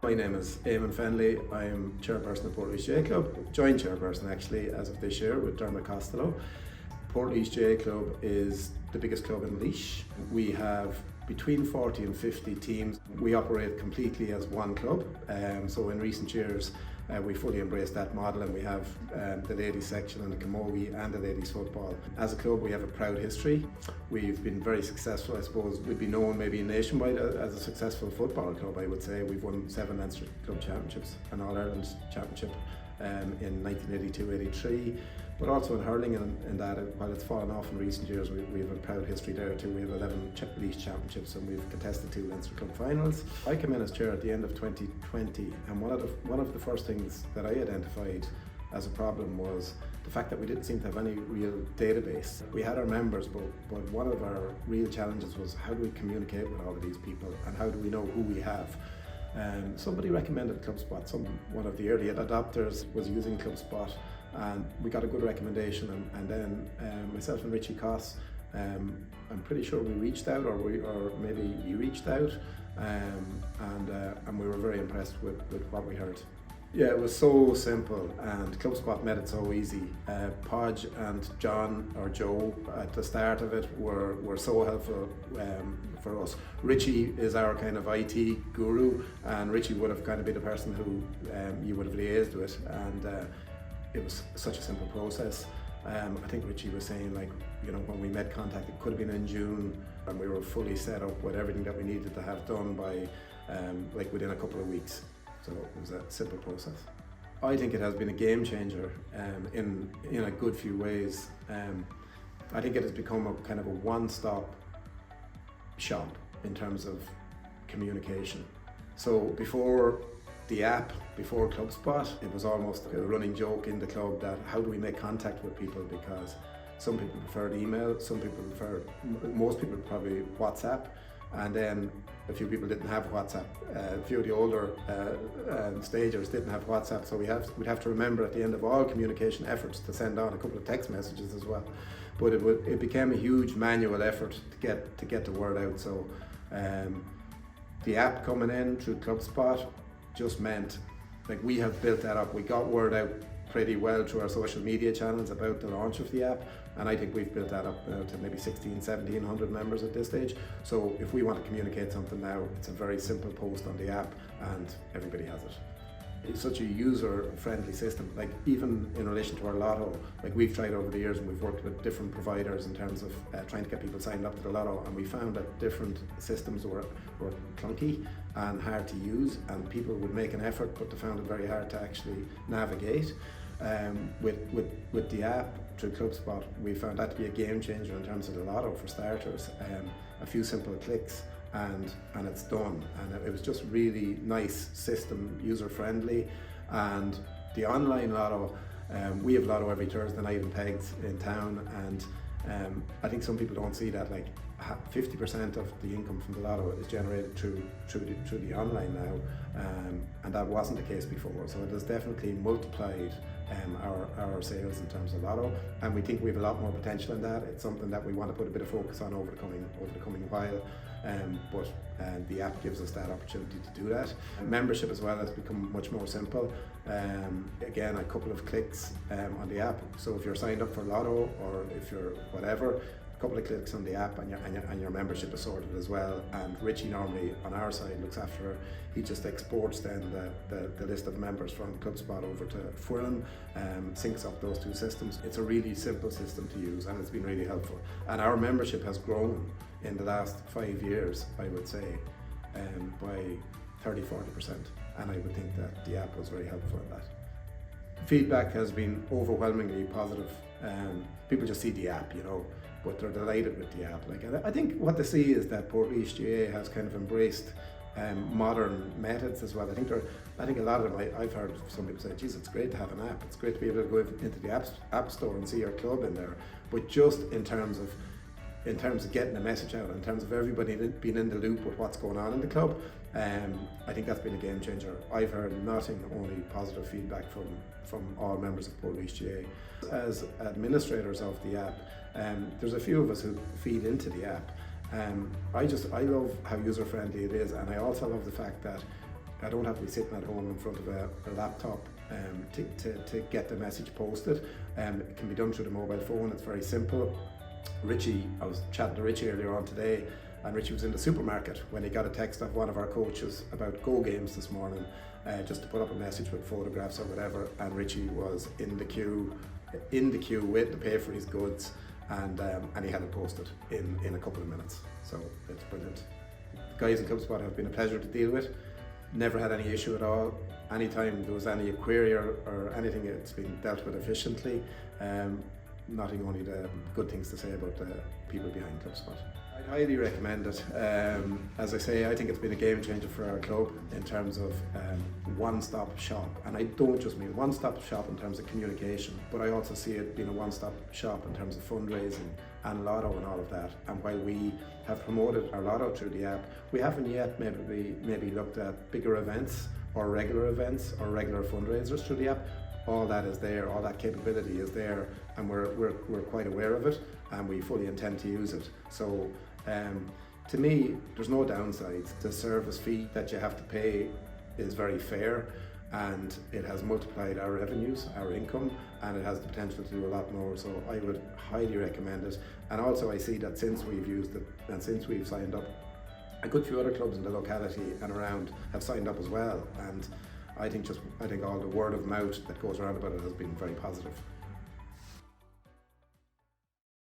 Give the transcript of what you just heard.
My name is Eamon Fenley. I'm chairperson of Portlaoise GAA Club, joint chairperson actually as of this year with Dermot Costello. Portlaoise GAA Club is the biggest club in Laois. We have between 40 and 50 teams. We operate completely as one club, so in recent years we fully embraced that model, and we have the ladies section and the camogie and the ladies football. As a club we have a proud history. We've been very successful. I suppose we'd be known maybe nationwide as a successful football club. I would say we've won 7 Leinster Club Championships, an All-Ireland Championship in 1982-83, but also in hurling, and that while it's fallen off in recent years, we have a proud history there too. We have 11 Laois Championships and we've contested 2 Leinster Club finals. I came in as chair at the end of 2020, and one of the first things that I identified as a problem was the fact that we didn't seem to have any real database. We had our members, but one of our real challenges was how do we communicate with all of these people, and how do we know who we have? Somebody recommended ClubSpot. One of the early adopters was using ClubSpot, and we got a good recommendation, and then myself and Richie Koss, I'm pretty sure we reached out, or maybe you reached out, and we were very impressed with what we heard. Yeah, it was so simple, and ClubSpot made it so easy. Podge and John, or Joe, at the start of it were so helpful for us. Richie is our kind of IT guru, and Richie would have kind of been the person who you would have liaised with, and it was such a simple process. I think Richie was saying, like, you know, when we made contact, it could have been in June, and we were fully set up with everything that we needed to have done by like within a couple of weeks. So it was a simple process. I think it has been a game changer in a good few ways. I think it has become a kind of a one-stop shop in terms of communication. So before the app, before ClubSpot, it was almost a running joke in the club that how do we make contact with people, because some people preferred email, most people probably WhatsApp, and then a few people didn't have WhatsApp. A few of the older stagers didn't have WhatsApp, so we'd have to remember at the end of all communication efforts to send on a couple of text messages as well. But it became a huge manual effort to get the word out. So the app coming in through ClubSpot just meant, like, we have built that up. We got word out pretty well through our social media channels about the launch of the app, and I think we've built that up to maybe 1,1700 members at this stage. So if we want to communicate something now, it's a very simple post on the app and everybody has it. It's such a user-friendly system. Like, even in relation to our lotto, like, we've tried over the years and we've worked with different providers in terms of trying to get people signed up to the lotto, and we found that different systems were clunky and hard to use, and people would make an effort but they found it very hard to actually navigate. With the app through ClubSpot, we found that to be a game changer in terms of the lotto for starters. A few simple clicks and it's done, and it was just really nice system, user friendly. And the online lotto, we have lotto every Thursday night in Pegs in town, and I think some people don't see that, like 50% of the income from the lotto is generated through the online now, and that wasn't the case before. So it has definitely multiplied our sales in terms of lotto, and we think we have a lot more potential in that. It's something that we want to put a bit of focus on over the coming while, but the app gives us that opportunity to do that. Membership as well has become much more simple. Again, a couple of clicks on the app. So if you're signed up for lotto, or if you're whatever, a couple of clicks on the app and your membership is sorted as well. And Richie normally on our side looks after, he just exports then the list of members from ClubSpot over to Furin, syncs up those 2 systems. It's a really simple system to use, and it's been really helpful. And our membership has grown in the last 5 years, I would say, by 30-40%, and I would think that the app was very helpful in that. Feedback has been overwhelmingly positive. People just see the app, you know, but they're delighted with the app. Like, I think what they see is that Portlaoise GAA has kind of embraced modern methods as well. I think a lot of them, I've heard some people say, geez, it's great to have an app. It's great to be able to go into the app store and see your club in there. But just in terms of getting the message out, in terms of everybody being in the loop with what's going on in the club, I think that's been a game changer. I've heard nothing, only positive feedback from all members of Portlaoise GAA. As administrators of the app, there's a few of us who feed into the app. I love how user friendly it is, and I also love the fact that I don't have to be sitting at home in front of a laptop to get the message posted. It can be done through the mobile phone. It's very simple. I was chatting to Richie earlier on today, and Richie was in the supermarket when he got a text off one of our coaches about Go games this morning, just to put up a message with photographs or whatever, and Richie was in the queue waiting to pay for his goods, and he had it posted in a couple of minutes. So it's brilliant. The guys in ClubSpot have been a pleasure to deal with. Never had any issue at all. Anytime there was any query or anything, it's been dealt with efficiently. Nothing, only the good things to say about the people behind ClubSpot. I'd highly recommend it. As I say, I think it's been a game changer for our club in terms of one-stop shop. And I don't just mean one-stop shop in terms of communication, but I also see it being a one-stop shop in terms of fundraising and lotto and all of that. And while we have promoted our lotto through the app, we haven't yet maybe looked at bigger events or regular fundraisers through the app. All that is there, all that capability is there, and we're quite aware of it, and we fully intend to use it. So to me, there's no downsides. The service fee that you have to pay is very fair, and it has multiplied our revenues, our income, and it has the potential to do a lot more. So I would highly recommend it. And also I see that since we've used it and since we've signed up, a good few other clubs in the locality and around have signed up as well. And I think all the word of mouth that goes around about it has been very positive.